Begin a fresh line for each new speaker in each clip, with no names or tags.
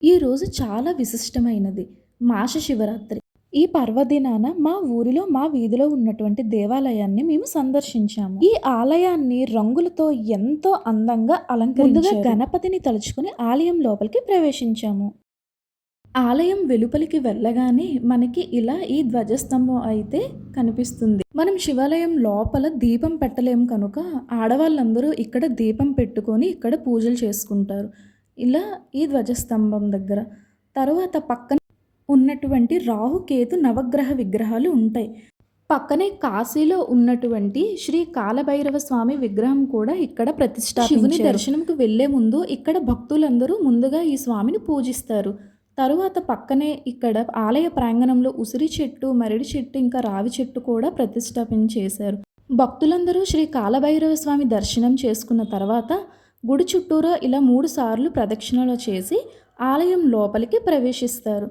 ఈరోజు చాలా విశిష్టమైనది. మాష శివరాత్రి. ఈ పర్వదినాన మా ఊరిలో, మా వీధిలో ఉన్నటువంటి దేవాలయాన్ని మేము సందర్శించాము. ఈ ఆలయాన్ని రంగులతో ఎంతో అందంగా అలంకరించారు. ముందుగా గణపతిని తలుచుకుని ఆలయం లోపలికి ప్రవేశించాము. ఆలయం వెలుపలికి వెళ్ళగానే మనకి ఇలా ఈ ధ్వజస్తంభం అయితే కనిపిస్తుంది. మనం శివాలయం లోపల దీపం పెట్టలేము కనుక ఆడవాళ్ళందరూ ఇక్కడ దీపం పెట్టుకొని ఇక్కడ పూజలు చేసుకుంటారు. ఇలా ఈ ధ్వజస్తంభం దగ్గర. తరువాత పక్కన ఉన్నటువంటి రాహుకేతు నవగ్రహ విగ్రహాలు ఉంటాయి. పక్కనే కాశీలో ఉన్నటువంటి శ్రీ కాలభైరవ స్వామి విగ్రహం కూడా ఇక్కడ ప్రతిష్ఠాపించారు. శివుని దర్శనంకు వెళ్లే ముందు ఇక్కడ భక్తులందరూ ముందుగా ఈ స్వామిని పూజిస్తారు. తరువాత పక్కనే ఇక్కడ ఆలయ ప్రాంగణంలో ఉసిరి చెట్టు, మరిడి చెట్టు, ఇంకా రావి చెట్టు కూడా ప్రతిష్ఠాపించేశారు. భక్తులందరూ శ్రీ కాలభైరవ స్వామి దర్శనం చేసుకున్న తర్వాత గుడి చుట్టూరా ఇలా 3 సార్లు ప్రదక్షిణలు చేసి ఆలయం లోపలికి ప్రవేశిస్తారు.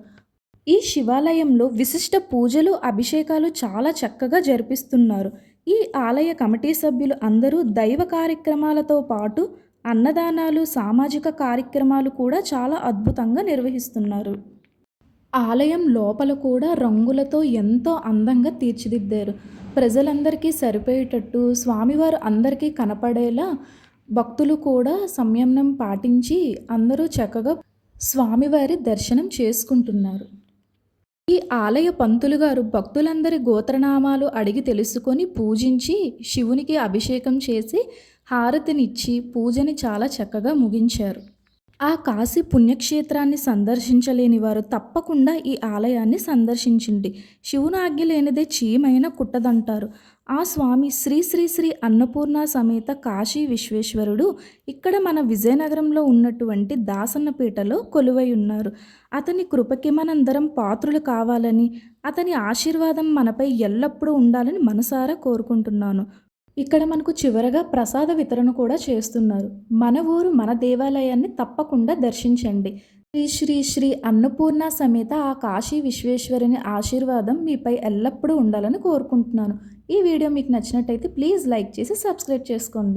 ఈ శివాలయంలో విశిష్ట పూజలు, అభిషేకాలు చాలా చక్కగా జరిపిస్తున్నారు. ఈ ఆలయ కమిటీ సభ్యులు అందరూ దైవ కార్యక్రమాలతో పాటు అన్నదానాలు, సామాజిక కార్యక్రమాలు కూడా చాలా అద్భుతంగా నిర్వహిస్తున్నారు. ఆలయం లోపల కూడా రంగులతో ఎంతో అందంగా తీర్చిదిద్దారు. ప్రజలందరికీ సరిపోయేటట్టు స్వామివారు అందరికీ కనపడేలా భక్తులు కూడా సంయమనం పాటించి అందరూ చక్కగా స్వామివారి దర్శనం చేసుకుంటున్నారు. ఈ ఆలయ పంతులు గారు భక్తులందరి గోత్రనామాలు అడిగి తెలుసుకొని పూజించి శివునికి అభిషేకం చేసి హారతినిచ్చి పూజని చాలా చక్కగా ముగించారు. ఆ కాశీ పుణ్యక్షేత్రాన్ని సందర్శించలేని వారు తప్పకుండా ఈ ఆలయాన్ని సందర్శించండి. శివుని ఆజ్ఞ లేనిదే చీమైనా కుట్టదంటారు. ఆ స్వామి శ్రీ శ్రీ శ్రీ అన్నపూర్ణ సమేత కాశీ విశ్వేశ్వరుడు ఇక్కడ మన విజయనగరంలో ఉన్నటువంటి దాసన్నపేటలో కొలువై ఉన్నారు. అతని కృపకి మనందరం పాత్రులు కావాలని, అతని ఆశీర్వాదం మనపై ఎల్లప్పుడూ ఉండాలని మనసారా కోరుకుంటున్నాను. ఇక్కడ మనకు చివరగా ప్రసాద వితరణ కూడా చేస్తున్నారు. మన ఊరు, మన దేవాలయాన్ని తప్పకుండా దర్శించండి. శ్రీ శ్రీ శ్రీ అన్నపూర్ణ సమేత ఆ కాశీ విశ్వేశ్వరుని ఆశీర్వాదం మీపై ఎల్లప్పుడూ ఉండాలని కోరుకుంటున్నాను. ఈ వీడియో మీకు నచ్చినట్టయితే ప్లీజ్ లైక్ చేసి సబ్స్క్రైబ్ చేసుకోండి.